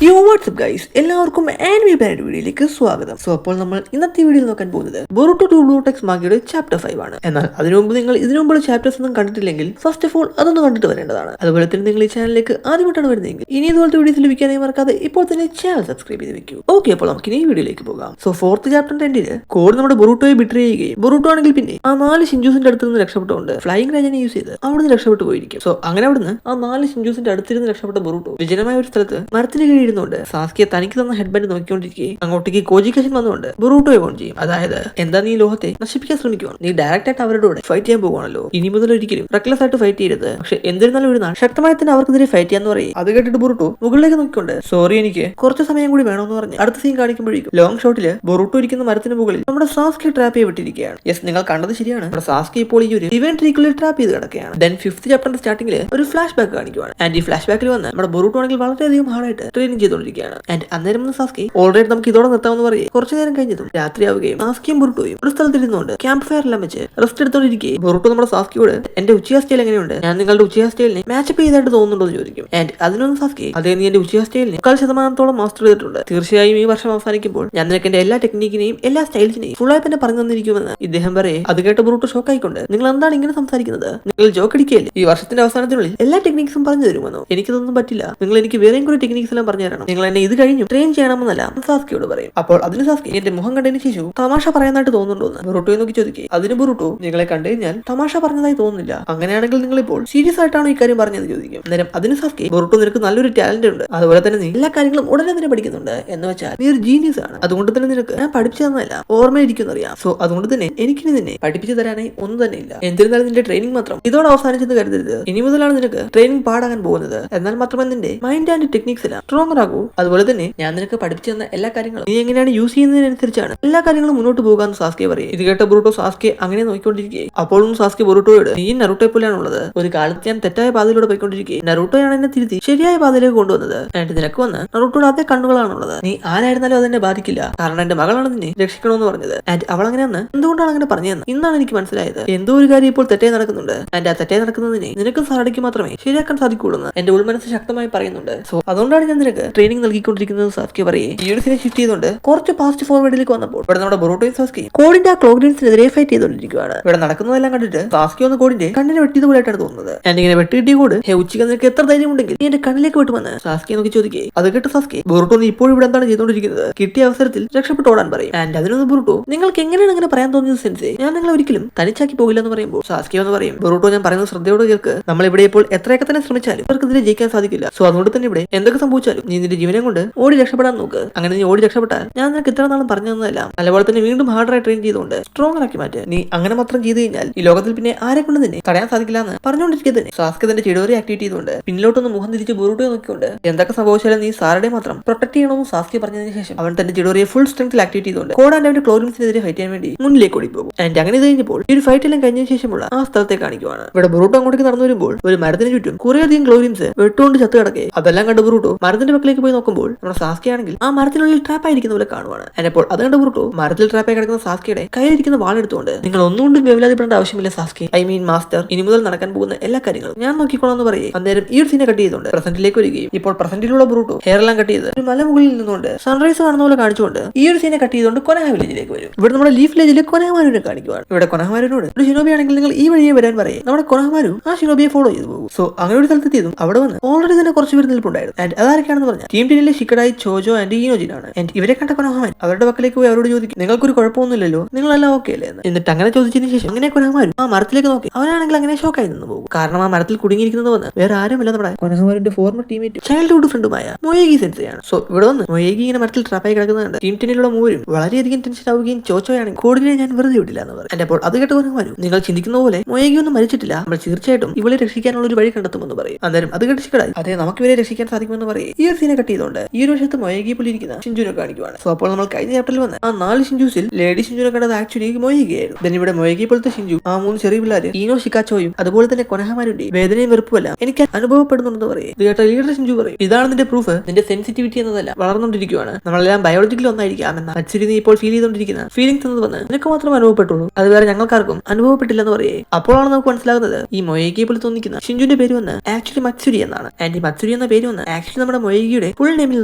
യോ WhatsApp guys, എല്ലാവർക്കും anime parody വീഡിയോയിലേക്ക് സ്വാഗതം. അപ്പോൾ നമ്മൾ ഇന്നത്തെ വീഡിയോയിൽ നോക്കാൻ പോകുന്നത് ബൊറുട്ടോ ടു ബ്ലൂ ടെക്സ് മാഗിയുടെ ചാപ്റ്റർ 5 ആണ്. എന്നാൽ അതിനു മുമ്പ് നിങ്ങൾ ഇതിനു മുമ്പുള്ള ചാപ്റ്റേഴ്സ് ഒന്നും കണ്ടിട്ടില്ലെങ്കിൽ ഫസ്റ്റ് ഓഫ് ഓൾ അതൊന്ന് കണ്ടിട്ട് വരേണ്ടതാണ്. അതുപോലെ തന്നെ നിങ്ങൾ ഈ ചാനലിലേക്ക് ആദ്യമായിട്ടാണ് വരുന്നതെങ്കിൽ ഇനി ഇതുപോലത്തെ വീഡിയോസ് ലഭിക്കാനായി മറക്കാതെ ഇപ്പോൾ തന്നെ ചാനൽ സബ്സ്ക്രൈബ് ചെയ്ത് വെക്കൂ. ഓക്കെ, അപ്പോൾ നമുക്ക് ഇനി വീഡിയോയിലേക്ക് പോകാം. സോ ഫോർത്ത് ചാപ്റ്ററിന്റെ എൻഡില് കോഡ് നമ്മുടെ ബൊറുട്ടോയെ ബിട്രേ ചെയ്യുകയും ബൊറുട്ടോ ആണെങ്കിൽ പിന്നെ ആ 4 ഷിൻജൂസിന്റെ അടുത്ത് നിന്ന് രക്ഷപ്പെട്ടുകൊണ്ട് ഫ്ലൈയിങ് രാജനെ യൂസ് ചെയ്ത് അവിടുന്ന് രക്ഷപ്പെട്ടു പോയിരിക്കും. സോ അങ്ങനെ അവിടുന്ന് ആ 4 ഷിൻജൂസിന്റെ അടുത്തിരുന്ന് രക്ഷപ്പെട്ട ബൊറുട്ടോ വിജനമായ ഒരു സ്ഥലത്ത് മരത്തിന് കീഴിരുന്നുകൊണ്ട് സാസ്കിയെ തനിക്ക് തന്ന ഹെഡ്ബാൻഡ് നോക്കിക്കൊണ്ടിരിക്കുകയും അങ്ങോട്ടേക്ക് കോജിക്കശൻ വന്നുകൊണ്ട് ബൊറുട്ടോയെ കോൺ ചെയ്യും. അതായത്, എന്താ നീ ലോകത്തെ നശിപ്പിക്കാൻ ശ്രമിക്കുവാണ്, നീ ഡയറക്റ്റ് ആയിട്ട് അവരുടെ കൂടെ ഫൈറ്റ് ചെയ്യാൻ പോകുവാണല്ലോ, ഇനി മുതൽ ഒരിക്കലും റെക്ലെസ് ആയിട്ട് ഫൈറ്റ് ചെയ്യരുത്. പക്ഷെ എന്നിരുന്നാലും ഒരു നാൾ ശക്തമായി തന്നെ അവർക്കെതിരെ ഫൈറ്റ് ചെയ്യാന്ന് പറയും. അത് കേട്ടിട്ട് ബൊറുട്ടോ മുകളിലേക്ക് നോക്കിക്കൊണ്ട് സോറി, എനിക്ക് കുറച്ച് സമയം കൂടി വേണമെന്ന് പറഞ്ഞ് അടുത്ത സീൻ കാണിക്കുമ്പോഴേക്കും ലോങ് ഷോട്ടില് ബൊറുട്ടോ ഇരിക്കുന്ന മരത്തിന് മുകളിൽ നമ്മുടെ സാസ്കിയെ ട്രാപ്പ് ചെയ്ത് വിട്ടിരിക്കുകയാണ്. യെസ്, നിങ്ങൾ കണ്ടത് ശരിയാണ്. നമ്മുടെ സാസ്കി ഇപ്പോൾ ഈ ഒരു ഇവന്റ് ട്രീക്കുള്ളിൽ ട്രാപ്പ് ചെയ്ത് കിടക്കുകയാണ്. ദെൻ ഫിഫ്ത് ചാപ്റ്ററിന്റെ സ്റ്റാർട്ടിംഗിൽ ഒരു ഫ്ലാഷ് ബാക്ക് കാണിക്കുവാണ്. ആൻഡ് ഈ ഫ്ലാഷ് ബാക്കിൽ വന്ന് നമ്മുടെ ബൊറുട്ടോ ആണെങ്കിൽ വളരെയധികം ഹാർഡായിട്ട് ട്രെയിനിങ് ചെയ്തുകൊണ്ടിരിക്കുകയാണ്. ആൻഡ് അന്നേരം സാസ്കി ഓൾറെഡി നമുക്ക് ഇതോടെ നിർത്താമെന്ന് പറയും. കുറച്ചു നേരം കഴിഞ്ഞതും രാത്രിയാവുകയും സാസ്കിയും ബൊറുട്ടോയും ഒരു സ്ഥലത്തിരുന്നുകൊണ്ട് ക്യാമ്പ് ഫയർ എല്ലാം വെച്ച് റെസ്റ്റ് എടുത്തോണ്ടിരിക്കുകയും ബൊറുട്ടോ നമ്മുടെ സാസ്കിയോട് എന്റെ ഉച്ചയാ സ്റ്റൈൽ എങ്ങനെയുണ്ട്, ഞാൻ നിങ്ങളുടെ ഉച്ചയാ സ്റ്റൈലിനെ മാച്ചപ്പ് ചെയ്തായിട്ട് തോന്നുന്നുണ്ടോ എന്ന് ചോദിക്കും. ആൻഡ് അതിനൊന്നും സാസ്കി, അതേ നീ എന്റെ ഉച്ചയാ സ്റ്റൈലിനെ 40% മാസ്റ്റർ ചെയ്തിട്ടുണ്ട്, തീർച്ചയായും ഈ വർഷം അവസാനിക്കുമ്പോൾ ഞാൻ നിനക്ക് എന്റെ എല്ലാ ടെക്നിക്കിനെയും എല്ലാ സ്റ്റൈൽസിനെയും ഫുള്ളായി തന്നെ പറഞ്ഞു തന്നിരിക്കുമെന്ന് ഇദ്ദേഹം പറയും. അത് കേട്ട് ബൊറുട്ടോ ഷോക്ക് ആയിക്കൊണ്ട്, നിങ്ങൾ എന്താണ് ഇങ്ങനെ സംസാരിക്കുന്നത്, നിങ്ങൾ ജോക്ക് അടിക്കുകയല്ലേ, ഈ വർഷത്തിന്റെ അവസാനത്തിനുള്ളിൽ എല്ലാ ടെക്നിക്സും പറഞ്ഞു തരുമെന്നോ, എനിക്കതൊന്നും പറ്റില്ല, നിങ്ങൾ എനിക്ക് വേറെയും കൂടി ടെക്നിക്സ് എല്ലാം പറഞ്ഞു തരണം, നിങ്ങൾ എന്നെ ഇത് കഴിഞ്ഞു ട്രെയിൻ ചെയ്യണമെന്നല്ല സാസ്കിയോട് പറയും. അപ്പോൾ അതിന് സാസ്കി, എന്റെ മുഖം കണ്ടതിന് ശേഷം തമാശ പറയാനായിട്ട് തോന്നുന്നുണ്ടോ ബൊറുട്ടോയെ നോക്കി ചോദിക്കും. അതിന് ബൊറുട്ടോ, നിങ്ങളെ കണ്ടു കഴിഞ്ഞാൽ തമാശ പറഞ്ഞതായി തോന്നുന്നില്ല, അങ്ങനെയാണെങ്കിൽ നിങ്ങൾ ഇപ്പോൾ സീരിയസ് ആയിട്ടാണോ ഇക്കാര്യം പറഞ്ഞത് ചോദിക്കും. അന്നേരം അതിന് സാസ്കി, ബൊറുട്ടോ നിനക്ക് നല്ലൊരു ടാലന്റ് ഉണ്ട്, അതുപോലെ തന്നെ നീ എല്ലാ കാര്യങ്ങളും ഉടനെ തന്നെ പഠിക്കുന്നുണ്ട്, എന്ന് വെച്ചാൽ നീ ഒരു ജീനിയസ് ആണ്, അതുകൊണ്ട് തന്നെ നിനക്ക് ഞാൻ പഠിപ്പിച്ചു തന്നതല്ല ഓർമ്മയിരിക്കുന്നറിയാം. സോ അതുകൊണ്ട് തന്നെ എനിക്കിനി നിന്നെ പഠിപ്പിച്ചു തരാനായി ഒന്നും തന്നെ ഇല്ല. എന്നിരുന്നാലും നിന്റെ ട്രെയിനിങ് മാത്രം ഇതോടെ അവസാനിച്ചെന്ന് കരുതരുത്, ഇനി മുതലാണ് നിനക്ക് ട്രെയിനിങ് പാടാൻ പോകുന്നത്, എന്നാൽ മാത്രമേ നിന്റെ മൈൻഡ് ആൻഡ് ടെക്നിക്സ് എല്ലാം സ്ട്രോങ്ങർ ആകൂ. അതുപോലെ തന്നെ ഞാൻ നിനക്ക് പഠിപ്പിച്ചു തന്ന എല്ലാ കാര്യങ്ങളും നീ എങ്ങനെയാണ് യൂസ് ചെയ്യുന്നതിനനുസരിച്ചാണ് എല്ലാ കാര്യങ്ങളും മുന്നോട്ട് പോകാന്ന് സാസ്കെ പറയും. ഇത് കേട്ട ബൊറുട്ടോ സാസ്കെ അങ്ങനെ നോക്കിക്കൊണ്ടിരിക്കുകയും അപ്പോഴും സാസ്കെ ബൊറുട്ടോയോട്, നീ നറൂട്ടോയെ പോലെയാണുള്ളത്, ഒരു കാലത്ത് ഞാൻ തെറ്റായ പാതയിലൂടെ പോയിക്കൊണ്ടിരിക്കുകയും നറൂട്ടോയാണ് എന്നെ തിരുത്തി ശരിയായ പാതയിലേക്ക് കൊണ്ടുവന്നത്, എന്നിട്ട് നിനക്ക് വന്ന് നറൂട്ടോയുടെ അതേ കണ്ണുകളാണുള്ളത്, നീ ആരായിരുന്നാലും അതെന്നെ ബാധിക്കില്ല, കാരണം എന്റെ മകളാണ് നിന്നെ രക്ഷിക്കണമെന്ന് പറഞ്ഞത്. ആൻഡ് അവൾ അങ്ങനെയാണ് എന്തുകൊണ്ടാണ് അങ്ങനെ പറഞ്ഞതെന്ന് ഇന്നാണ് എനിക്ക് മനസ്സിലായത്. എന്തോ ഒരു കാര്യം ഇപ്പോൾ തെറ്റായി നടക്കുന്നുണ്ട്, ആൻഡ് ആ തെറ്റായി നടക്കുന്നതിനെ നിനക്കും സാറടിക്ക് മാത്രമേ ശരിയാക്കാൻ സാധിക്കുള്ളൂ എന്ന് എന്റെ ഉൾമനസ്സ് ശക്തമായി പറയുന്നുണ്ട്. സോ അതുകൊണ്ടാണ് ഞാൻ നിനക്ക് ട്രെയിനിങ് നൽകിക്കൊണ്ടിരിക്കുന്നത് സാസ്കെ പറയും. ഈ ഒരു സീനെ ഷിഫ്റ്റ് ചെയ്തുകൊണ്ട് കുറച്ച് ഫാസ്റ്റ് ഫോർവേഡിലേക്ക് വന്നപ്പോൾ ഇവിടെ നമ്മുടെ ബൊറുട്ടോയും സാസ്കി കോഡിന്റെ ആ ക്ലോഗ്ലിൻസിനെതിരെ ഫൈറ്റ് ചെയ്തുകൊണ്ടിരിക്കുകയാണ്. ഇവിടെ നടക്കുന്നതെല്ലാം കണ്ടിട്ട് സാസ്കി ഒന്ന് കോഡിന്റെ കണ്ണിനെ വെട്ടിയത് പോലെയായിട്ടാണ് തോന്നുന്നത്. ആൻഡ് ഇങ്ങനെ വെട്ടിയിട്ടിയ കോഡ്, ഹേ ഉച്ചയ്ക്ക് നിനക്ക് എത്ര ധൈര്യം ഉണ്ടെങ്കിൽ നീ എന്റെ കണ്ണിലേക്ക് വിട്ടുമെന്ന് സാസ്കിയെ നോക്കി ചോദിക്കേ. അത് കേട്ട് സാസ്കി, ബൊറുട്ടോ നീ ഇപ്പോഴും ഇവിടെ എന്താണ് ചെയ്തുകൊണ്ടിരിക്കുന്നത്, കിട്ടിയ അവസരത്തിൽ രക്ഷപ്പെട്ട് ഓടാൻ പറയും. ആൻഡ് അതിനൊന്ന് ബൊറുട്ടോ, നിങ്ങൾക്ക് എങ്ങനെയാണ് അങ്ങനെ പറയാൻ തോന്നിയത് സെൻസേ, ഞാൻ നിങ്ങളെ ഒരിക്കലും തനിച്ചാക്കി പോകില്ല എന്ന് പറയുമ്പോൾ സാസ്കി എന്ന് പറയും, ബൊറുട്ടോ ഞാൻ പറയുന്നത് ശ്രദ്ധയോട് കേൾക്ക്, നമ്മൾ ഇവിടെ ഇപ്പോൾ എത്രയൊക്കെ തന്നെ ശ്രമിച്ചാലും ഇവർക്കെതിരെ ജയിക്കാൻ സാധിക്കില്ല. സോ അതുകൊണ്ട് തന്നെ ഇവിടെ എന്തൊക്കെ സംഭവിച്ചാലും നീ നിന്റെ ജീവനെ കൊണ്ട് ഓടി രക്ഷപ്പെടാൻ നോക്ക്. അങ്ങനെ നീ ഓടി രക്ഷപ്പെട്ടാൽ ഞാൻ നിനക്ക് ഇത്ര നാളും പറഞ്ഞു തന്നതല്ല അതുപോലെ തന്നെ വീണ്ടും ഹാർഡറായി ട്രെയിൻ ചെയ്തുകൊണ്ട് സ്ട്രോങ്ങർ ആക്കി മാറ്റി നീ അങ്ങനെ മാത്രം ചെയ്ത് കഴിഞ്ഞാൽ ഈ ലോകത്തിൽ പിന്നെ ആരെ കൊണ്ട് തന്നെ തടയാൻ സാധിക്കില്ല എന്ന് പറഞ്ഞുകൊണ്ടിരിക്കുക തന്നെ സാസ്കി തന്റെ ചിടോറി ആക്ടിവേറ്റ് ചെയ്തുകൊണ്ട് പിന്നിലോട്ടൊന്ന് മുഖം തിരിച്ച് ബൊറുട്ടോയെ നോക്കിക്കൊണ്ട്, എന്തൊക്കെ സംഭവിച്ചാലും നീ സാറുടെ മാത്രം പ്രൊട്ടക്ട് ചെയ്യണമെന്ന് സാസ്കി പറഞ്ഞതിന് ശേഷം അവൻ തന്റെ ചിടോറിയെ ഫുൾ സ്ട്രെങ്ത്തിൽ ആക്ടിവേറ്റ് ചെയ്തുകൊണ്ട് കോഡ് ആൻഡ് അവന്റെ ക്ലോറിൻസിനെതിരെ ഫൈറ്റ് ചെയ്യാൻ വേണ്ടി മുന്നിലേക്ക് ഓടി പോകും. ആൻഡ് അങ്ങനെ കഴിഞ്ഞപ്പോൾ ഈ ഒരു ഫൈറ്റ് എല്ലാം കഴിഞ്ഞതിന് ശേഷമുള്ള ആ സ്ഥലത്തെ കാണിക്കുവാണ്. ഇവിടെ ബൊറുട്ടോ അങ്ങോട്ടേക്ക് നടന്നു വരുമ്പോൾ ഒരു മരത്തിന് ചുറ്റും കുറേയധികം ക്ലോറിൻസ് വെട്ടുകൊണ്ട് ചത്തു കിടക്കെ. അതെല്ലാം കണ്ട് ബൊറുട്ടോ മരത്തിന്റെ പക്കലേക്ക് പോയി നോക്കുമ്പോൾ നമ്മുടെ സാസ്കി ആണെങ്കിൽ ആ മരത്തിനുള്ളിൽ ട്രാപ്പ് ആയിരിക്കുന്ന പോലെ കാണുവാണ്. അപ്പോൾ അത് കണ്ട് ബൊറുട്ടോ മരത്തിൽ ട്രാപ്പായി കിടക്കുന്ന സാസ്കിയുടെ കയ്യിലിരിക്കുന്ന വാളെടുത്തുകൊണ്ട്, നിങ്ങൾ ഒന്നുകൊണ്ടും വേവലാതിപ്പെടേണ്ട ആവശ്യമില്ല സാസ്കി, ഐ മീൻ മാസ്റ്റർ, ഇനി മുതൽ നടക്കാൻ പോകുന്ന എല്ലാ കാര്യങ്ങളും ഞാൻ നോക്കിക്കോളാം എന്ന് പറയും. അന്നേരം ഈ ഒരു സീനെ കട്ട് ചെയ്തുകൊണ്ട് പ്രസന്റിലേക്ക് വരികയും ഇപ്പോൾ പ്രസന്റിലുള്ള ബൊറുട്ടോ ഹെയർ എല്ലാം കട്ട് ചെയ്ത് ഒരു മലമുകളിൽ നിന്നുകൊണ്ട് സൺറൈസ് കാണുന്ന പോലെ കാണിച്ചുകൊണ്ട് ഈ ഒരു സീനെ കട്ട് ചെയ്തുകൊണ്ട് കൊനഹ വില്ലേജിലേക്ക് വരും. ഇവിടെ നമ്മുടെ ലീഫ് വില്ലേജിൽ കൊനഹമാരുവിനെ കാണിക്കുവാണ്. ഇവിടെ കൊനഹമാരുവിനോട് ഒരു ഷിനോബി ആണെങ്കിൽ നിങ്ങൾ ഈ വഴിയെ വരാൻ പറയും. നമ്മുടെ കൊനഹമാരു ആ ഷിനോബിയെ ഫോളോ ചെയ്തു പോകും. സോ അങ്ങനെ ഒരു സ്ഥലത്തെത്തിയതും അവിടെ വന്ന് ഓൾറെഡി തന്നെ കുറച്ച് പേര് നിൽപ്പുണ്ടായിരുന്നു. ആൻഡ് അതാരൊക്കെയാണെന്ന് പറഞ്ഞാൽ ടീം ടിനിലെ ഷിക്കഡായി, ചോജോ ആൻഡ് ഈനോജിനാണ്. ആൻഡ് ഇവരെ കണ്ട കൊനഹമാൻ അവരുടെ പക്കലേക്ക് പോയി അവരോട് ചോദിക്കും, നിങ്ങൾക്കൊരു കുഴപ്പമൊന്നുമില്ലല്ലോ, നിങ്ങളെല്ലാം ഓക്കെ അല്ലേ എന്ന്. എന്നിട്ട് അങ്ങനെ ചോദിച്ചതിന് ശേഷം അങ്ങനെ കൊനഹമാരും ആ മരത്തിലേക്ക് നോക്കി അവനാണെങ്കിൽ അങ്ങനെ ഷോക്കായി നിന്ന് പോകും. കാരണം ആ മരത്തിൽ കുടുങ്ങിയിരിക്കുന്നത് വന്ന് വേറെ ആരുമല്ല നമ്മുടെ കൊനഹമാരുടെ ഫോർമർ ടീമേറ്റ് ചൈൽഡ്ഹുഡ് ഫ്രണ്ടുമായ മൊയേഗി സെൻസെയാണ്. സോ ഇവിടെ വന്ന് മൊയേഗി ഇങ്ങനെ മരത്തിൽ ട്രാപ്പായി കിടക്കുന്നുണ്ട്. ടീം ടിനിലുള്ള മൂവരും വളരെയധികം ടെൻഷൻ ആവുകയും ചോച്ചോയാണെങ്കിൽ കോഡിനെ ഞാൻ വെറുതെ വിടില്ല എന്ന് പറയും. അപ്പോൾ അത് കേട്ട് കൊനഹമാരും, നിങ്ങൾ ചിന്തിക്കുന്ന പോലെ മൊയേഗി ഒന്നും മരിച്ചിട്ടില്ല, നമ്മൾ തീർച്ചയായിട്ടും ഇവളെ രക്ഷിക്കാനുള്ള ഒരു വഴി കണ്ടെത്തുമെന്ന് പറയും. അന്നേരം അത് കേട്ട് ഷിക്കഡായി, അതെ നമുക്ക് ഇവരെ രക്ഷിക്കാൻ സാധിക്കുമെന്ന് പറയും. ഈ ഒരു സീനെ കട്ട് ചെയ്തുകൊണ്ട് ഈ ഒരു വശത്ത് മൊയേഗി പോലെ ഇരിക്കുന്ന ഷിൻജുനെ കാണിക്കുവാണ്. സോ അപ്പോൾ നമ്മൾ കഴിഞ്ഞ ചാപ്റ്ററിൽ വന്ന് ആ 4 ഷിൻജൂസിൽ ലേഡി ഷിൻജുനെ കണ്ടത് ആക്ച്വലി മൊയേഗിയായിരുന്നു. then ഇവിടെ മൊയേഗി പോലത്തെ ഷിൻജു ആ 3 ചെറിയ പിള്ളേര് ഈനോ ഷിക്കാച്ചോയും അതുപോലെ തന്നെ കൊനഹമാരുടെ വേദനയും വെറുപ്പുമല്ല എനിക്ക് അനുഭവപ്പെടുന്നുണ്ടെന്ന് പറയും. ഇത് കേട്ട ലീഡർ ഷിൻജു പറയും, ഇതാണ് നിന്റെ പ്രൂഫ്, നിന്റെ സെൻസിറ്റിവിറ്റി എന്നതല്ല വളർന്നുകൊണ്ടിരിക്കുകയാണ്, നമ്മളെല്ലാം ബയോളജിക്കലി ഒന്നായിരിക്കാം എന്ന മത്സരി നീ ഇപ്പോൾ ഫീൽ ചെയ്തുകൊണ്ടിരിക്കുന്ന ഫീലിംഗ്സ് എന്നത് വന്ന് നിനക്ക് മാത്രം അനുഭവപ്പെട്ടുള്ളൂ, അത് വേറെ ഞങ്ങൾക്കാർക്കും അനുഭവപ്പെട്ടില്ലെന്ന് പറയേ. അപ്പോഴാണ് നമുക്ക് മനസ്സിലാകുന്നത് ഈ മൊയേഗിയെ പോലെ തോന്നിക്കുന്ന ഷിൻജുന്റെ പേര് വന്ന് ആക്ച്വലി മത്സുരി എന്നാണ്. ആൻഡ് ഈ മത്സുരി എന്ന പേര് വന്ന് ആക്ച്വലി നമ്മുടെ മൊയേഗി എയ്യുടെ ഫുൾ നെയിമിൽ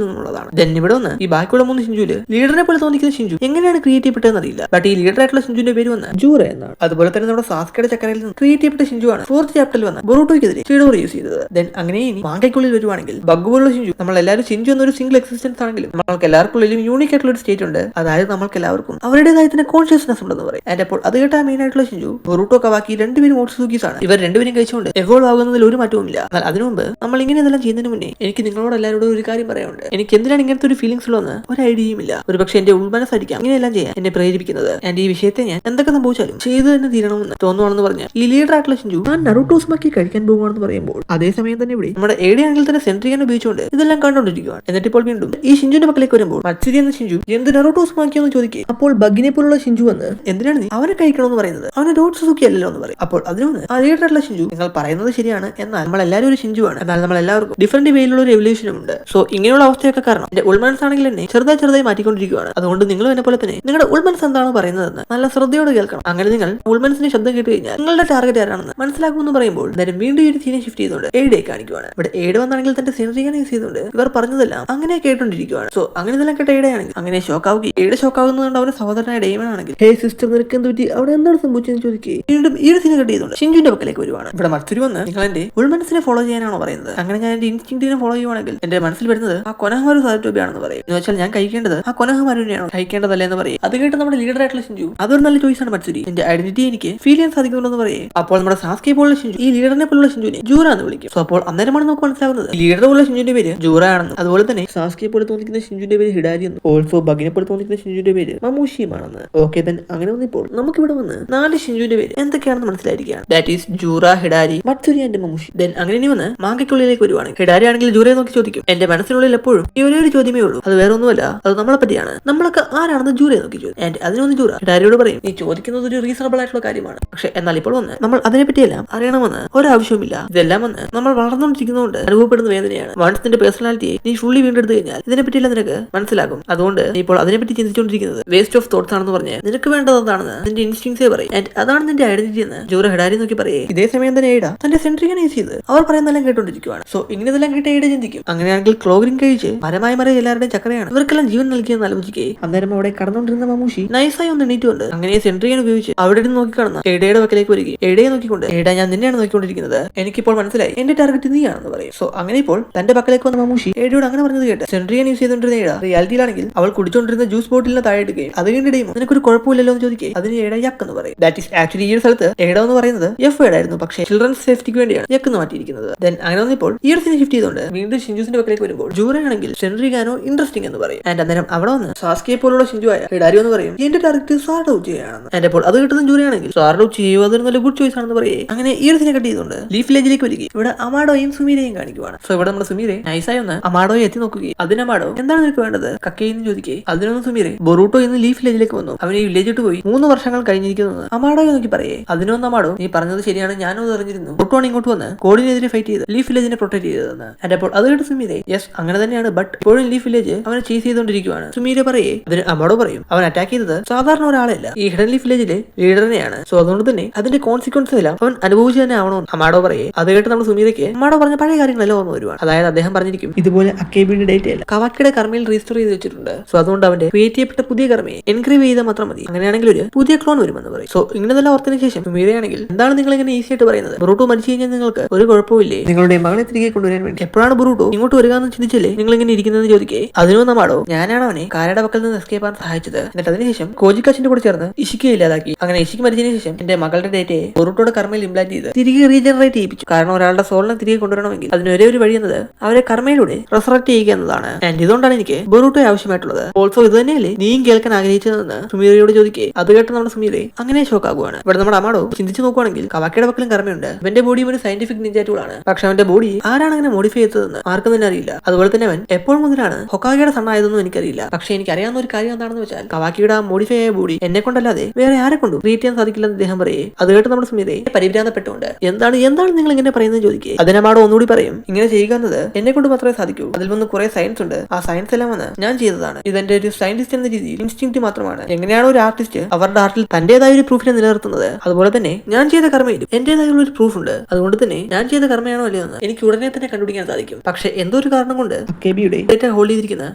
നിന്നുള്ളതാണ്. ദെൻ ഇവിടെ വന്ന് ഈ ബാക്കിയുള്ള 3 ഷിഞ്ചുവില് ലീഡറിനെ പോലെ തോന്നിക്കുന്ന ഷിഞ്ചു എങ്ങനെയാണ് ക്രിയേറ്റ് ചെയ്യപ്പെട്ടതെന്ന് അറിയില്ല. ബട്ട് ഈ ലീഡർ ആയിട്ടുള്ള ഷിഞ്ചുവിന്റെ പേര് വന്ന് ജൂറ എന്നാണ്. അതുപോലെ തന്നെ നമ്മുടെ സാസ്കയുടെ ചക്കരയിൽ നിന്ന് ക്രിയേറ്റ് ചെയ്യപ്പെട്ട ഷിഞ്ചു ആണ് 4th ചാപ്റ്ററിൽ വന്ന് ബൊറൂട്ടോയ്ക്കെതിരെ ഷീഡോർ യൂസ് ചെയ്തത്. ദെൻ അങ്ങനെ ഇനി മാങ്കയ്ക്കുള്ളിൽ വരുവാണെങ്കിൽ ബഗ് പോലുള്ള ഷിഞ്ചു നമ്മൾ എല്ലാവരും ഷിഞ്ചു എന്നൊരു സിംഗിൾ എക്സിസ്റ്റൻസ് ആണെങ്കിലും നമ്മൾക്ക് എല്ലാവർക്കുള്ളിലും യൂണിക് ആയിട്ടുള്ള ഒരു സ്റ്റേറ്റ് ഉണ്ട്. അതായത് നമ്മൾക്ക് എല്ലാവർക്കും അവരുടേതായ തന്നെ കോൺഷ്യസ്നെസ് ഉണ്ടെന്ന് പറയും. ആൻഡ് അപ്പോൾ അത് കേട്ടാ മെയിൻ ആയിട്ടുള്ള ഷിഞ്ചു ബൊറൂട്ടോ കവാക്കി രണ്ടുപേരും ഓട്സുസൂക്കീസ് ആണ്. ഇവർ രണ്ടുപേരും കഴിച്ചുകൊണ്ട് എവോൾവ് ആകുന്നതിൽ ഒരു മാറ്റവുമില്ല. എന്നാൽ അതിനു മുമ്പ് നമ്മൾ ഇങ്ങനെ ഇതെല്ലാം ചെയ്യുന്നതിന് മുന്നേ എനിക്ക് നിങ്ങളോട് എല്ലാവരോടും ഒരു കാര്യം പറയാനുണ്ട്. എനിക്ക് എന്തിനാണ് ഇങ്ങനത്തെ ഒരു ഫീലിംഗ്സ് ഉള്ളതെന്ന് ഒരു ഐഡിയയും ഇല്ല. ഒരു പക്ഷേ എന്റെ ഉൾമനസ്സായിരിക്കാം ഇങ്ങനെയെല്ലാം ചെയ്യാൻ എന്നെ പ്രേരിപ്പിക്കുന്നത്. ആൻഡ് ഈ വിഷയത്തെ ഞാൻ എന്തൊക്കെ സംഭവിച്ചാലും ചെയ്തു തന്നെ തീരണമെന്ന് തോന്നുവാണെന്ന് പറഞ്ഞ ഈ ലീഡർ ആയിട്ടുള്ള ഷിഞ്ചു ഞാൻ നറൂട്ടോ ഉസ്മാക്കി കഴിക്കാൻ പോകുവാണെന്ന് പറയുമ്പോൾ അതേസമയം തന്നെ ഇവിടെ നമ്മുടെ എയുടെ ആണെങ്കിൽ തന്നെ സെൻട്രിയൻ ഉപയോഗിച്ചുകൊണ്ട് ഇതെല്ലാം കണ്ടുകൊണ്ടിരിക്കുകയാണ്. എന്നിട്ട് ഇപ്പോൾ വീണ്ടും ഈ ഷിഞ്ചുവിന്റെ പക്കലേക്ക് വരുമ്പോൾ മത്സരി എന്ന ഷിഞ്ചു എന്ത് നറൂട്ടോ ഉസ്മാക്കി എന്ന് ചോദിക്കുക. അപ്പോൾ ബഗിനെ പോലുള്ള ഷിഞ്ചു വന്ന് എന്തിനാണ് നീ അവനെ കഴിക്കണമെന്ന് പറയുന്നത്, അവന് റോട്സുസുക്കി അല്ലല്ലോ എന്ന് പറയും. അപ്പോൾ അതിനൊന്ന് ആ ലീഡർ ആയിട്ടുള്ള ഷിഞ്ചു നിങ്ങൾ പറയുന്നത് ശരിയാണ്, എന്നാൽ നമ്മൾ എല്ലാവരും ഒരു ഷിഞ്ചു ആണ്. എന്നാൽ നമ്മൾ എല്ലാവർക്കും ഡിഫറന്റ് വേയിലുള്ള ഒരു എവല്യൂഷനും ഉണ്ട്. സോ ഇങ്ങനെയുള്ള അവസ്ഥയൊക്കെ കാരണം എന്റെ ഉൾമനസ്സാണെങ്കിൽ എന്നെ ചെറുതായി മാറ്റിക്കൊണ്ടിരിക്കുകയാണ്. അതുകൊണ്ട് നിങ്ങൾ എന്നെ പോലെ തന്നെ നിങ്ങളുടെ ഉൾമനസ് എന്താണ് പറയുന്നതെന്ന് നല്ല ശ്രദ്ധയോടെ കേൾക്കണം. അങ്ങനെ നിങ്ങൾ ഉൾമനസിന്റെ ശബ്ദം കേട്ട് കഴിഞ്ഞാൽ നിങ്ങളുടെ ടാർഗറ്റ് ആരാണെന്ന് മനസ്സിലാക്കുമെന്ന് പറയുമ്പോൾ നേരം വീണ്ടും ഈ ഒരു സീനെ ഷിഫ്റ്റ് ചെയ്തുകൊണ്ട് എയുടെ കാണിക്കുവാണ്. ഇവിടെ എയുടെ വന്നാണെങ്കിൽ തന്റെ സെൻട്രിയാണ് യൂസ് ചെയ്തുകൊണ്ട് ഇവർ പറഞ്ഞതെല്ലാം അങ്ങനെ കേട്ടോണ്ടിരിക്കുകയാണ്. സോ അങ്ങനെ ഇതെല്ലാം കേട്ട എയുടെ ആണെങ്കിൽ അങ്ങനെ ഷോക്കാവുകയും എയുടെ ഷോക്കാവുന്നതുകൊണ്ട് അവരുടെ സഹോദരനായ ഡെയ്മൺ ആണെങ്കിൽ ഹേ സിസ്റ്റർ നിനക്ക് എന്ത് പറ്റി, അവിടെ എന്താണ് സംഭവിച്ചതെന്ന് ചോദിക്കുകയും വീണ്ടും ഈ ഒരു സീനെ കട്ട് ചെയ്തുകൊണ്ട് ഷിഞ്ചുവിന്റെ പക്കലേക്ക് വരുവാണ്. ഇവിടെ മത്സരി വന്ന് നിങ്ങൾ എന്റെ ഉൾമനസിനെ ഫോളോ ചെയ്യാനാണോ പറയുന്നത്, അങ്ങനെ ഞാൻ എന്റെ ഇൻസ്റ്റിങ്ക്റ്റിനെ ഫോളോ ചെയ്യുവാണെങ്കിൽ എന്റെ മനസ്സിൽ വരുന്നത് ആ കൊനഹമാരു സാറ്റോബിയാണെന്ന് പറയും. എന്ന് വെച്ചാൽ ഞാൻ കഴിക്കേണ്ടത് ആ കൊനഹമാരുവിനെയാണോ കഴിക്കേണ്ടതല്ലേ എന്ന് പറയും. അത് കേട്ട് നമ്മുടെ ലീഡർ ആയിട്ടുള്ള ഷിഞ്ചു അതൊരു നല്ല ചോയ്സ് ആണ് മത്സരി, എന്റെ ഐഡന്റിറ്റി എനിക്ക് ഫീൽ ചെയ്യാൻ സാധിക്കുന്നുണ്ടെന്ന് പറയും. അപ്പോൾ നമ്മുടെ സാസ്കെ പോലുള്ള ഷിഞ്ചു ഈ ലീഡറിനെ പോലുള്ള ഷിഞ്ചുവിനെ ജൂറ എന്ന് വിളിക്കും. സോ അപ്പോൾ അന്നേരമാണ് നമുക്ക് മനസ്സിലാകുന്നത് ലീഡർ പോലുള്ള ഷിഞ്ചുവിന്റെ പേര് ജൂറ ആണെന്ന്. അതുപോലെ തന്നെ സാസ്കെ പോലെ തോന്നിക്കുന്ന ഷിഞ്ചുവിന്റെ പേര് ഹിഡാരി എന്നും ഓൾസോ ബഗിനെ പോലെ തോന്നിക്കുന്ന ഷിഞ്ചുവിന്റെ പേര് മമൂഷിയുമാണെന്ന്. ഓക്കെ ദെൻ അങ്ങനെ വന്നപ്പോൾ നമുക്ക് ഇവിടെ വന്ന് 4 ഷിഞ്ചുവിന്റെ പേര് എന്തൊക്കെയാണെന്ന് മനസ്സിലായിരിക്കുകയാണ്. That is Jura, Hidari, Matsuri and Mamushi. Then അങ്ങനെ ഇനി വന്ന് മാങ്കയ്ക്കുള്ളിലേക്ക് വരുവാണ്. ഹിഡാരി ആണെങ്കിൽ ജൂറയെ നോക്കി ചോദിക്കും. എന്റെ മനസ്സിനുള്ളിൽ എപ്പോഴും ഈ ഒരേ ഒരു ചോദ്യമേ ഉള്ളൂ, അത് വേറെ ഒന്നുമല്ല, അത് നമ്മളെ പറ്റിയാണ്. നമ്മളൊക്കെ ആരാണെന്ന് ജൂറയെ നോക്കി ചോദിക്കും. ആൻഡ് അതിനൊന്ന് ജൂറ ഹിഡാരിയോട് പറയും നീ ചോദിക്കുന്നത് ഒരു റീസണബിൾ ആയിട്ടുള്ള കാര്യമാണ്, പക്ഷെ എന്നാൽ ഇപ്പോൾ വന്ന് നമ്മൾ അതിനെപ്പറ്റിയെല്ലാം അറിയണമെന്ന് ഒരാവശ്യവുമില്ല. ഇതെല്ലാം വന്ന് നമ്മൾ വളർന്നുകൊണ്ടിരിക്കുന്നതുകൊണ്ട് അനുഭവപ്പെടുന്ന വേദനയാണ്. വൺസ് നിന്റെ പേഴ്സണാലിറ്റിയെ നീ ഫുള്ളി വീണ്ടെടുത്ത് കഴിഞ്ഞാൽ ഇതിനെപ്പറ്റിയെല്ലാം നിനക്ക് മനസ്സിലാകും. അതുകൊണ്ട് നീ ഇപ്പോൾ അതിനെപ്പറ്റി ചിന്തിച്ചുകൊണ്ടിരിക്കുന്നത് വേസ്റ്റ് ഓഫ് തോട്ട്സ് ആണെന്ന് പറഞ്ഞ് നിനക്ക് വേണ്ടത് എന്താണെന്ന് നിന്റെ ഇൻസ്റ്റിങ്സേ പറയും. ആൻഡ് അതാണ് നിന്റെ ഐഡന്റിറ്റി എന്ന് ജൂറ ഹിഡാരി നോക്കി പറയേ. ഇതേ സമയം തന്നെ എയ്ഡ തന്റെ സെൻട്രിയാണ് യൂസ് ചെയ്ത് അവർ പറയുന്നതെല്ലാം കേട്ടോണ്ടിരിക്കുകയാണ്. സോ ഇങ്ങനെതെല്ലാം കേട്ട് എയ്ഡ ചിന്തിക്കും അങ്ങനെയാണെങ്കിൽ ക്ലോഗ്രിൻ കഴിച്ച് മരമായി മറിയ എല്ലാവരുടെയും ചക്കരയാണ് ഇവർക്കെല്ലാം ജീവൻ നൽകിയെന്ന് ആലോചിക്കേ. അന്നേരം അവിടെ കടന്നുകൊണ്ടിരുന്ന മമൂഷി നൈസായി ഒന്ന് എണീറ്റുകൊണ്ട് അങ്ങനെ സെൻട്രിയാണ് ഉപയോഗിച്ച് അവിടെ നിന്ന് നോക്കി കാണുന്ന എയ്ഡയുടെ വക്കിലേക്ക് വരികയും എയ്ഡയെ നോക്കിക്കൊണ്ട് എയ്ഡ ഞാൻ നിന്നെയാണ് നോക്കിക്കൊണ്ടിരിക്കുന്നത്, എനിക്കിപ്പോൾ മനസ്സിലായി എന്റെ ടാർഗറ്റ് നീയാണെന്ന് പറയും. സോ അങ്ങനെ ഇപ്പോൾ തന്റെ പക്കലേക്ക് വന്ന മമൂഷി എയ്ഡയോട് അങ്ങനെ പറഞ്ഞത് കേട്ട് സെൻട്രിയാണ് യൂസ് ചെയ്തുകൊണ്ടിരുന്ന എയ്ഡ റിയാലിറ്റിയിലാണെങ്കിൽ അവൾ കുടിച്ചുകൊണ്ടിരുന്ന ജ്യൂസ് ബോട്ടിലിനെ താഴെ ഇടുകയും അത് കണ്ടിടയും നിനക്കൊരു കുഴപ്പമില്ലല്ലോ എന്ന് ചോദിക്കേ. അതിന് എയ്ഡ യക്ക് എന്ന് പറയും. ദാറ്റ് ഈസ് ആക്ച്വലി ഈ ഒരു സ്ഥലത്ത് എയ്ഡ എന്ന് പറയുന്നത് എഫ് വേർഡ് ആയിരുന്നു, പക്ഷേ ചിൽഡ്രൻസ് സേഫ്റ്റിക്ക് വേണ്ടിയാണ് യക്ക് എന്ന് മാറ്റിയിരിക്കുന്നത്. ദെൻ അങ്ങനെ വന്നപ്പോൾ ഈ ഒരു സീനെ ഷിഫ്റ്റ് ചെയ്തുകൊണ്ട് വീണ്ടും ഷിഞ്ചുസിന്റെ പക്കലേക്ക് വരുമ്പോൾ ജൂറയാണെങ്കിൽ സെൻട്രിഗാനോ ഇൻട്രസ്റ്റിംഗ് എന്ന് പറയും. ആൻഡ് അന്നേരം അവിടെ വന്ന് സാസ്കെ പോലുള്ള ഷിഞ്ചു ആയ ഹിഡാരി എന്ന് പറയും എന്റെ ടാർഗറ്റ് സാർഡ് ഔട്ട് ചെയ്യാനാണെന്ന്. ആൻഡ് അപ്പോൾ അത് കിട്ടുന്ന ജൂറയാണെങ്കിൽ സാർഡ് ഔട്ട് ചെയ്യുക അതൊരു നല്ല ഗുഡ് ചോയ്സ് ആണെന്ന് പറയേ. അങ്ങനെ ഈ ഒരു സീനെ കട്ട് ചെയ്തുകൊണ്ട് ലീഫ് വില്ലേജിലേക്ക് വരികയും ഇവിടെ അമാഡോയും സുമീരയും കാണിക്കുവാണ്. സോ ഇവിടെ നമ്മുടെ സുമീരെ നൈസായി ഒന്ന് അമാഡോയെ എത്തി നോക്കുകയും അതിന് അമാഡോ എന്താണ് നിനക്ക് വേണ്ടത് കക്കയെന്ന് ചോദിക്കേ. അതിനൊന്ന് സുമീരെ ബൊറൂട്ടോ ഇന്ന് ലീഫ് വില്ലേജിലേക്ക് വന്നു, അവൻ ഈ വില്ലേജ് ഇട്ട് പോയി 3 വർഷങ്ങൾ കഴിഞ്ഞിരിക്കുന്നത് അമാഡോയെ നോക്കി പറയേ. അതിനൊന്ന് അമാഡോ നീ പറഞ്ഞത് ശരിയാണ്, ഞാനും അറിഞ്ഞിരുന്നു ബൊറൂട്ടോണ് ഇങ്ങോട്ട് വന്ന് കോഡിനെതിരെ ഫൈറ്റ് ചെയ്ത് ലീഫ് വില്ലേജിനെ പ്രൊട്ടക്ട് ചെയ്തതെന്ന്. ആൻഡ് അപ്പോൾ അത് കേട്ട് സുമീരെ യെസ് അങ്ങനെ തന്നെയാണ്, ബട്ട് ഇപ്പോഴും ലീഫ് വില്ലേജ് അവനെ ചേസ് ചെയ്തുകൊണ്ടിരിക്കുകയാണ്. സുമീരെ പറയേ. അതിന് അമാഡോ പറയും അവൻ അറ്റാക്ക് ചെയ്തത് സാധാരണ ഒരാളെയല്ല, ഈ ഹിഡൻ ലീഫ് വില്ലേജിലെ ലീഡറിനെയാണ്. സോ അതുകൊണ്ട് തന്നെ അതിന്റെ കോൺസിക്വൻസ് എല്ലാം അവൻ അനുഭവിച്ചു തന്നെ ആവണമെന്ന് അമാഡോ പറയേ. അത് കേട്ട് നമ്മൾ സുമീരയ്ക്ക് അമാഡോ പറഞ്ഞ പഴയ കാര്യങ്ങളെല്ലാം ഓർമ്മ വരുവാണ്. അതായത് അദ്ദേഹം പറഞ്ഞിരിക്കും ഇതുപോലെ അക്കേബിയുടെ ഡേറ്റ അല്ല കവാക്കിയുടെ കർമ്മയിൽ രജിസ്റ്റർ ചെയ്ത് വെച്ചിട്ടുണ്ട്. സോ അതുകൊണ്ട് അവന്റെ ക്രിയേറ്റ് ചെയ്യപ്പെട്ട പുതിയ കർമ്മയെ എൻക്രീവ് ചെയ്താൽ മാത്രം മതി, അങ്ങനെയാണെങ്കിൽ ഒരു പുതിയ ക്ലോൺ വരുമെന്ന് പറയും. സോ ഇങ്ങനെതെല്ലാം ഓർത്തതിന് ശേഷം സുമീരയാണെങ്കിൽ എന്താണ് നിങ്ങൾ ഇങ്ങനെ ഈസി ആയിട്ട് പറയുന്നത്, ബൊറൂട്ടോ മരിച്ചു കഴിഞ്ഞാൽ നിങ്ങൾക്ക് ഒരു കുഴപ്പമില്ലേ, നിങ്ങളുടെ മകളെ തിരികെ കൊണ്ടുവരാൻ വേണ്ടി എപ്പോഴാണ് ബൊറൂട്ടോ ഇങ്ങോട്ട് വരിക എന്ന് ചിന്തിച്ചല്ലേ നിങ്ങൾ ഇങ്ങനെ ഇരിക്കുന്നതെന്ന് ചോദിക്കേ. അതിനൊന്നും അമാഡോ ഞാനാണ് അവനെ കാരയുടെ പക്കൽ നിന്ന് എസ്കേപ്പ് ആകാൻ സഹായിച്ചത്, എന്നിട്ട് അതിനുശേഷം കോജിക്കാച്ചിന്റെ കൂടെ ചേർന്ന് ഇഷിക്ക് ഇല്ലാതാക്കി. അങ്ങനെ ഇഷിക്ക് മരിച്ചതിന് ശേഷം എന്റെ മകളുടെ ഡേറ്റയെ ബൊറൂട്ടോയുടെ കർമ്മയിൽ ഇംപ്ലാന്റ് ചെയ്ത് തിരികെ റീജനറേറ്റ് ചെയ്യിപ്പിച്ചു. കാരണം ഒരാളുടെ സോളിനെ തിരികെ കൊണ്ടുവരണമെങ്കിൽ അതിന് ഒരേ ഒരു വഴി എന്നത് അവരെ കർമ്മയിലൂടെ റെസറക്ട് ചെയ്യുക എന്നതാണ്. ആൻഡ് ഇതുകൊണ്ടാണ് എനിക്ക് ബൊറൂട്ടോയെ ആവശ്യമായിട്ടുള്ളത്. ഓൾസോ ഇത് തന്നെയല്ലേ നീയും കേൾക്കാൻ ആഗ്രഹിച്ചതെന്ന് സുമീരയോട് ചോദിക്കേ. അത് കേട്ട് നമ്മുടെ സുമീരെ അങ്ങനെ ഷോക്ക് ആകുവാണ്. ഇവിടെ നമ്മുടെ അമാഡോ ചിന്തിച്ചു നോക്കുവാണെങ്കിൽ കവാക്കയുടെ പക്കലും കർമ്മയുണ്ട്, അവന്റെ ബോഡിയും ഒരു സയന്റിഫിക് നിഞ്ച ടൂളാണ്, പക്ഷെ അവന്റെ ബോഡി ആരാണ് അങ്ങനെ മോഡിഫൈ ചെയ്തതെന്ന് ആർക്കും തന്നെ അറിയില്ല. അതുപോലെ തന്നെ അവൻ എപ്പോൾ മുതലാണ് ഹൊക്കാഗയുടെ സണ്ണായതെന്നും എനിക്കറിയില്ല. പക്ഷെ എനിക്ക് അറിയാവുന്ന ഒരു കാര്യം എന്താണെന്ന് വെച്ചാൽ കവാക്കിയുടെ ആ മോഡിഫൈ ആയ ബോഡി എന്നെ കൊണ്ടല്ലാതെ വേറെ ആരെ കൊണ്ടും ക്രിയേറ്റ് ചെയ്യാൻ സാധിക്കില്ലെന്ന് അദ്ദേഹം പറയേ. അത് കേട്ട് നമ്മുടെ സുമീരെ പരിഭ്രാന്തപ്പെട്ടുകൊണ്ട് എന്താണ് നിങ്ങൾ ഇങ്ങനെ പറയുന്നത് ചോദിക്കേ. അതിന് അമാഡോ ഒന്നുകൂടി പറയും ഇങ്ങനെ ചെയ്യുക എന്നത് എന്നെ കൊണ്ട് മാത്രമേ സാധിക്കൂ, അതിൽ വന്ന് കുറെ സയൻസ് ഉണ്ട്, ആ സയൻസ് എല്ലാം വന്ന് ഞാൻ ചെയ്തതാണ്, ഇതെന്റെ ഒരു സയന്റിസ്റ്റ് എന്ന രീതിയിൽ ഇൻസ്റ്റിങ്ക്റ്റ് മാത്രമാണ്. എങ്ങനെയാണോ ഒരു ആർട്ടിസ്റ്റ് അവരുടെ ആർട്ടിൽ തന്റേതായ ഒരു പ്രൂഫിനെ നിലനിർത്തുന്നത്, അതുപോലെ തന്നെ ഞാൻ ചെയ്ത കർമ്മയിലും എന്റേതായുള്ള ഒരു പ്രൂഫ് ഉണ്ട്. അതുകൊണ്ട് തന്നെ ഞാൻ ചെയ്ത കർമ്മയാണോ അല്ലയോ എന്ന് എനിക്ക് ഉടനെ തന്നെ കണ്ടുപിടിക്കാൻ സാധിക്കും. പക്ഷെ എന്തോ ഒരു കാരണം കൊണ്ട് അക്കേബിയുടെ ഡേറ്റ ഹോൾഡ് ചെയ്തിരിക്കുന്ന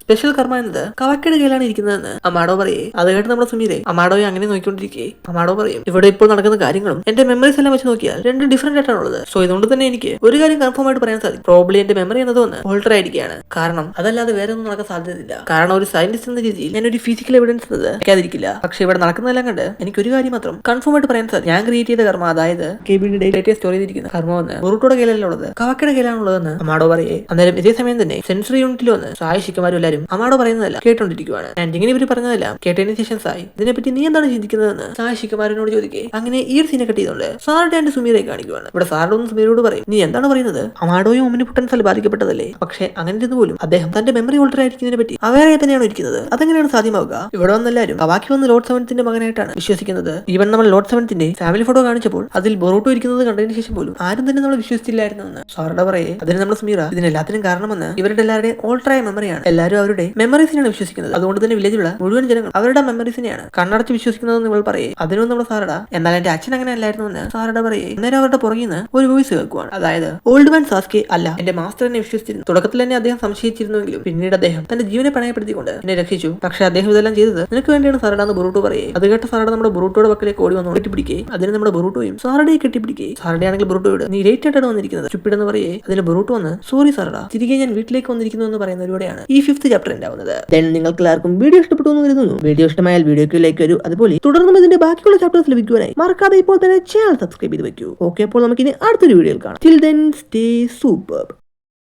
സ്പെഷ്യൽ കർമ്മ എന്നത് കവാക്കയുടെ കയ്യിലാണ് ഇരിക്കുന്നതെന്ന് അമാഡോ പറയേ. അത് കേട്ട് നമ്മുടെ സുമീരെ അമാഡോയെ അങ്ങനെ നോക്കിക്കൊണ്ടിരിക്കേ. അമാഡോ പറയും, ഇവിടെ ഇപ്പോൾ നടക്കുന്ന കാര്യങ്ങളും എന്റെ മെമ്മറീസ് എല്ലാം വെച്ച് നോക്കിയാൽ രണ്ടും ഡിഫറെന്റ് ആയിട്ടാണുള്ളത്. സോ ഇതുകൊണ്ട് തന്നെ എനിക്ക് ഒരു കാര്യം കൺഫേം ആയിട്ട് പറയാൻ സാധിക്കും, പ്രോബ്ലി എന്റെ മെമ്മറി എന്നതൊന്ന് ഓൾട്ടർ ആയിരിക്കുകയാണ്. കാരണം അതല്ലാതെ വേറെ ഒന്നും നടക്കാൻ സാധ്യതയില്ല. കാരണം ഒരു സയന്റിസ്റ്റ് എന്ന രീതിയിൽ ഞാൻ ഒരു ഫിസിക്കൽ എവിഡൻസ് വെക്കാതിരിക്കില്ല. പക്ഷെ ഇവിടെ നടക്കുന്നതെല്ലാം കണ്ട് എനിക്ക് ഒരു കാര്യം മാത്രം കൺഫേം ആയിട്ട് പറയാൻ സാധിക്കും, ഞാൻ ക്രിയേറ്റ് ചെയ്ത കർമ്മ, അതായത് കെബിയുടെ ഡേറ്റ സ്റ്റോർ ചെയ്തിരിക്കുന്ന കർമ്മമെന്ന് ബൊറൂട്ടോയുടെ കയ്യിലല്ല ഉള്ളത്, കവാക്കയുടെ കയ്യിലാണുള്ളതെന്ന് അമാഡോ പറയേ. അന്നേരം ഇതേ സമയം തന്നെ സെൻസറി യൂണിറ്റിൽ വന്ന് സായി ശിക്കമാരും എല്ലാവരും അമാഡോ പറയുന്നതല്ല കേട്ടോണ്ടിരിക്കുകയാണ്. ആൻഡ് ഇങ്ങനെ ഇവർ പറഞ്ഞതെല്ലാം കേട്ടതിന് ശേഷം സായി, ഇതിനെപ്പറ്റി നീ എന്താണ് ചിന്തിക്കുന്നതെന്ന് സായി ശിക്കമാരനോട് ചോദിക്കേ. അങ്ങനെ ഈ ഒരു സീനെ കട്ട് ചെയ്തുകൊണ്ട് സാറുടെ ആൻഡ് സുമീരെ കാണിക്കുകയാണ്. ഇവിടെ സാറുടെ ഒന്ന് സുമീരോട് പറയും, നീ എന്താണ് പറയുന്നത്, അമാഡോയും ഒമിനിപൊട്ടൻസാൽ ബാധിക്കപ്പെട്ടതല്ലേ, പക്ഷേ അങ്ങനെ പോലും അദ്ദേഹം തന്റെ മെമ്മറി ഓൾട്ടർ ആയിരിക്കുന്നതിനെ പറ്റി അവരെ തന്നെയാണ് ഇരിക്കുന്നത്. അതെങ്ങനെയാണ് സാധ്യമാവുക? ഇവിടെ വന്നെല്ലാവരും കവാക്കി വന്ന് ലോർഡ് സെവൻത്തിന്റെ മകനായിട്ടാണ് വിശ്വസിക്കുന്നത്. ഈവൻ നമ്മൾ ലോർഡ് സെവൻത്തിന്റെ ഫാമിലി ഫോട്ടോ കാണിച്ചപ്പോൾ അതിൽ ബൊറൂട്ടോ ഇരിക്കുന്നത് കണ്ടതിന് ശേഷം പോലും ആരും തന്നെ നമ്മൾ വിശ്വസിച്ചില്ലായിരുന്നെന്ന് സാറുടെ പറയേ. അതിന് നമ്മൾ സുമീറ ഇതിനെല്ലാത്തിനും കാരണമെന്ന് ഇവരുടെ എല്ലാവരുടെയും ഓൾട്ടറായ മെമ്മറിയാണ്. എല്ലാവരും അവരുടെ മെമ്മറീസിനെയാണ് വിശ്വസിക്കുന്നത്. അതുകൊണ്ട് തന്നെ വില്ലേജിലുള്ള മുഴുവൻ ജനങ്ങൾ അവരുടെ മെമ്മറീസിനെയാണ് കണ്ണടച്ച് വിശ്വസിക്കുന്നതെന്ന് ഇവൾ പറയേ. അതിനൊന്നും നമ്മൾ സാറട, എന്നാൽ എന്റെ അച്ഛൻ അങ്ങനെ അല്ലായിരുന്നു എന്ന് സാറുടെ പറയേ. അന്നേരം അവരുടെ പുറകിൽ നിന്ന് ഒരു വോയിസ് കേൾക്കുവാണ്, അതായത് ഓൾഡ് മാൻ സാസ്കെ അല്ല, എന്റെ മാസ്റ്റർ എന്നെ വിശ്വസിച്ചിരുന്നു. തുടക്കത്തിൽ തന്നെ അദ്ദേഹം സംശയിച്ചിരുന്നുവെങ്കിലും പിന്നീട് അദ്ദേഹം തന്റെ ജീവനെ പണയപ്പെടുത്തിക്കൊണ്ട് എന്നെ രക്ഷിച്ചു. പക്ഷെ അദ്ദേഹം ഇതെല്ലാം ചെയ്തത് നിനക്ക് വേണ്ടിയാണ് സാറടാന്ന് ബൊറൂട്ടോ പറയേ. അത് കേട്ട സാറട നമ്മുടെ ബൊറൂട്ടോയുടെ പക്കലേക്ക് ഓടി വന്ന് കെട്ടിപ്പിടിക്കേ. അതിന് നമ്മുടെ ബൊറൂട്ടോയും സാറടയെ കെട്ടിപ്പിടിക്കേ. സാറടെ ആണെങ്കിൽ ബൊറൂട്ടോയോട് നീ ലേറ്റ് ആയിട്ടാണ് വന്നിരിക്കുന്നത് ചുപ്പിടെന്ന് പറയേ. അതിന് ബൊറൂട്ടോ വന്ന് സോറി സാറട, തിരികെ ഞാൻ വീട്ടിലേക്ക് വന്നിരിക്കുന്നു എന്ന് പറയുന്നവരോടെയാണ് ഈ 5th ചാപ്റ്റർ ഉണ്ടാവുന്നത്. ദെൻ നിങ്ങൾക്ക് എല്ലാവർക്കും വീഡിയോ ഇഷ്ടപ്പെട്ടു എന്ന് കരുതുന്നു. വീഡിയോ ഇഷ്ടമായാൽ വീഡിയോക്ക് ലൈക്ക് വരൂ. അതുപോലെ തുടർന്നും ഇതിന്റെ ബാക്കിയുള്ള ചാപ്റ്റേഴ്സ് ലഭിക്കുവാനായി മറക്കാതെ ഇപ്പോൾ തന്നെ ചാനൽ സബ്സ്ക്രൈബ് ചെയ്ത് വെക്കൂ. ഓക്കെ, അപ്പോൾ നമുക്കിനി അടുത്തൊരു വീഡിയോയിൽ കാണാം. Till then stay super.